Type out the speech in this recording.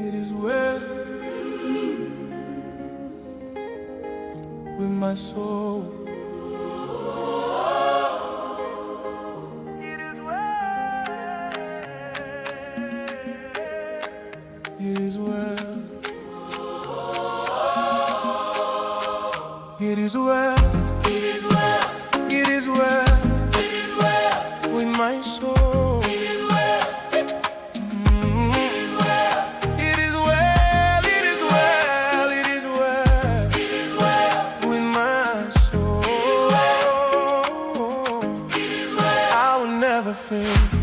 It is well with my soul. It is well. It is well. It is well. It is well It is well. with my soul. It is well. It is well. It is well. It is well. It is well It is well. with my soul. It is well. I will never fail.